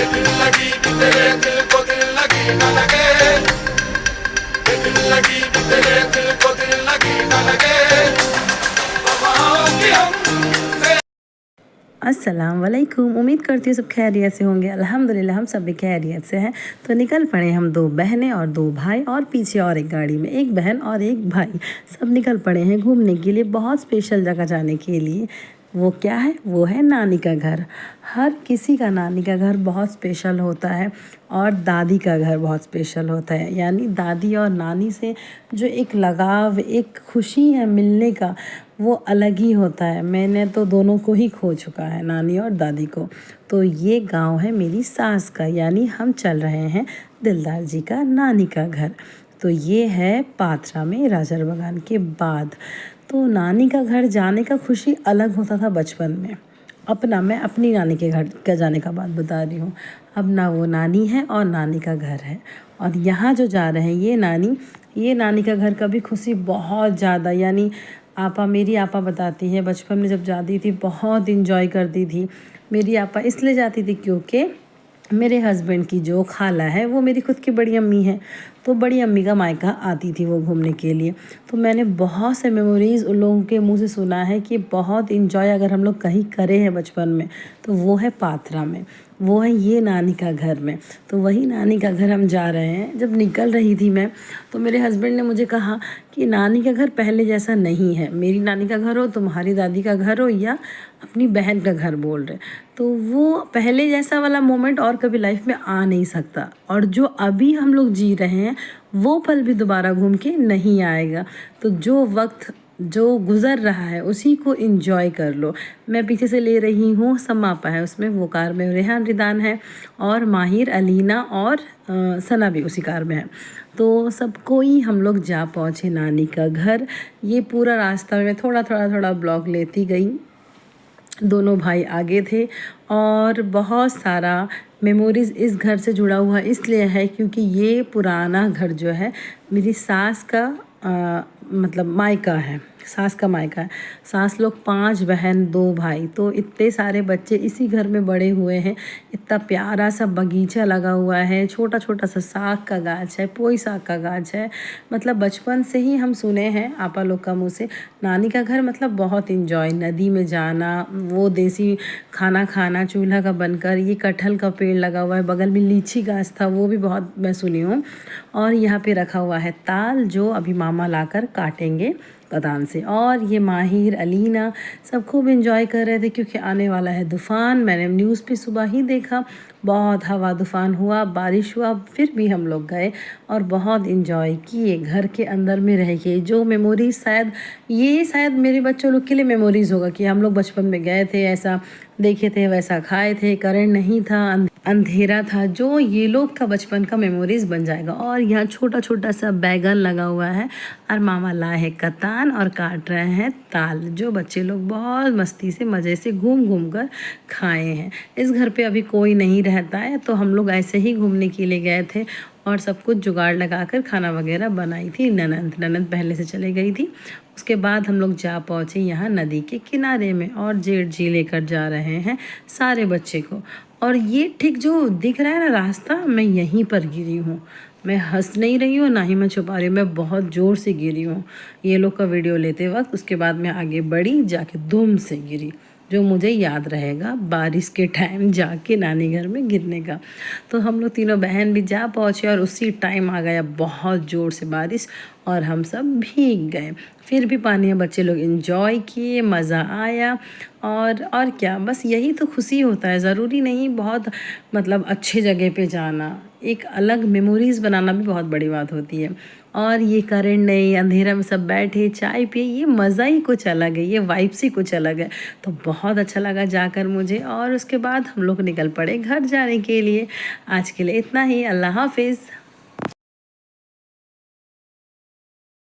दिल लगी कि तेरे दिल को दिल लगी न लगे, दिल लगी कि तेरे दिल को दिल लगी न लगे, वफाओं की हमसे। अस्सलाम वालेकुम। उम्मीद करती हूँ सब खैरियत से होंगे। अल्हम्दुलिल्लाह हम सब भी खैरियत से हैं। तो निकल पड़े हम 2 बहनें और 2 भाई, और पीछे और एक गाड़ी में एक बहन और एक भाई, सब निकल पड़े हैं घूमने के लिए, बहुत स्पेशल जगह जाने के लिए। वो क्या है? वो है नानी का घर। हर किसी का नानी का घर बहुत स्पेशल होता है, और दादी का घर बहुत स्पेशल होता है। यानी दादी और नानी से जो एक लगाव, एक खुशी है मिलने का, वो अलग ही होता है। मैंने तो दोनों को ही खो चुका है, नानी और दादी को। तो ये गांव है मेरी सास का, यानी हम चल रहे हैं दिलदार जी का नानी का घर। तो ये है पात्रा में, राजर बागान के बाद। तो नानी का घर जाने का खुशी अलग होता था बचपन में। मैं अपनी नानी के घर का जाने का बात बता रही हूँ। अब ना वो नानी है और नानी का घर है, और यहाँ जो जा रहे हैं ये नानी का घर का भी खुशी बहुत ज़्यादा। यानी मेरी आपा बताती है, बचपन में जब जाती थी बहुत इंजॉय करती थी। मेरी आपा इसलिए जाती थी क्योंकि मेरे हस्बैंड की जो खाला है वो मेरी खुद की बड़ी अम्मी है। तो बड़ी अम्मी का मायका आती थी वो घूमने के लिए। तो मैंने बहुत से मेमोरीज़ उन लोगों के मुंह से सुना है कि बहुत इंजॉय अगर हम लोग कहीं करे हैं बचपन में, तो वो है पात्रा में, वो है ये नानी का घर में। तो वही नानी का घर हम जा रहे हैं। जब निकल रही थी मैं, तो मेरे हस्बैंड ने मुझे कहा कि नानी का घर पहले जैसा नहीं है। मेरी नानी का घर हो, तुम्हारी दादी का घर हो, या अपनी बहन का घर बोल रहे, तो वो पहले जैसा वाला मोमेंट और कभी लाइफ में आ नहीं सकता। और जो अभी हम लोग जी रहे हैं वो पल भी दोबारा घूम के नहीं आएगा। तो जो वक्त जो गुज़र रहा है उसी को एंजॉय कर लो। मैं पीछे से ले रही हूँ समापा है उसमें, वो कार में रेहान रिदान है, और माहिर, अलीना और सना भी उसी कार में है। तो सबको ही हम लोग जा पहुँचे नानी का घर। ये पूरा रास्ता में थोड़ा ब्लॉग लेती गई। दोनों भाई आगे थे, और बहुत सारा मेमोरीज़ इस घर से जुड़ा हुआ इसलिए है क्योंकि ये पुराना घर जो है मेरी सास का मतलब मायका है, सास का मायका है। सास लोग 5 बहन 2 भाई, तो इतने सारे बच्चे इसी घर में बड़े हुए हैं। इतना प्यारा सा बगीचा लगा हुआ है, छोटा सा साग का गाछ है, पोई साग का गाछ है। मतलब बचपन से ही हम सुने हैं आपा लोग का मुँह से, नानी का घर मतलब बहुत इंजॉय, नदी में जाना, वो देसी खाना खाना चूल्हा का बनकर। ये कटहल का पेड़ लगा हुआ है, बगल में लीची गाछ था, वो भी बहुत मैं सुनी हूँ। और यहाँ पे रखा हुआ है ताल, जो अभी मामा लाकर काटेंगे कदान से। और ये माहिर, अलीना सब खूब इंजॉय कर रहे थे क्योंकि आने वाला है तूफ़ान। मैंने न्यूज़ पे सुबह ही देखा, बहुत हवा तूफ़ान हुआ, बारिश हुआ, फिर भी हम लोग गए और बहुत इंजॉय किए घर के अंदर में रह के। जो मेमोरीज शायद मेरे बच्चों लोग के लिए मेमोरीज़ होगा कि हम लोग बचपन में गए थे, ऐसा देखे थे, वैसा खाए थे, करंट नहीं था, अंधेरा था। जो ये लोग का बचपन का मेमोरीज़ बन जाएगा। और यहाँ छोटा सा बैगन लगा हुआ है, और मामा लाए हैं कतान और काट रहे हैं ताल, जो बच्चे लोग बहुत मस्ती से मज़े से घूम कर खाए हैं। इस घर पे अभी कोई नहीं रहता है, तो हम लोग ऐसे ही घूमने के लिए गए थे, और सब कुछ जुगाड़ लगाकर खाना वगैरह बनाई थी। ननंद पहले से चले गई थी। उसके बाद हम लोग जा पहुँचे यहाँ नदी के किनारे में, और जेठ जी लेकर जा रहे हैं सारे बच्चे को। और ये ठीक जो दिख रहा है ना रास्ता, मैं यहीं पर गिरी हूँ। मैं हंस नहीं रही हूँ, ना ही मैं छुपा रही हूँ, मैं बहुत ज़ोर से गिरी हूँ ये लोग का वीडियो लेते वक्त। उसके बाद मैं आगे बढ़ी, जाके दुम से गिरी, जो मुझे याद रहेगा बारिश के टाइम जाके नानी घर में गिरने का। तो हम लोग तीनों बहन भी जा पहुँचे, और उसी टाइम आ गया बहुत ज़ोर से बारिश, और हम सब भीग गए। फिर भी पानी में बच्चे लोग एंजॉय किए, मज़ा आया। और क्या, बस यही तो खुशी होता है। ज़रूरी नहीं बहुत मतलब अच्छे जगह पे जाना, एक अलग मेमोरीज़ बनाना भी बहुत बड़ी बात होती है। और ये करंट नहीं, अंधेरा में सब बैठे चाय पिए, ये मज़ा ही कुछ अलग है, ये वाइब्स ही कुछ अलग है। तो बहुत अच्छा लगा जाकर मुझे। और उसके बाद हम लोग निकल पड़े घर जाने के लिए। आज के लिए इतना ही, अल्लाह हाफिज़।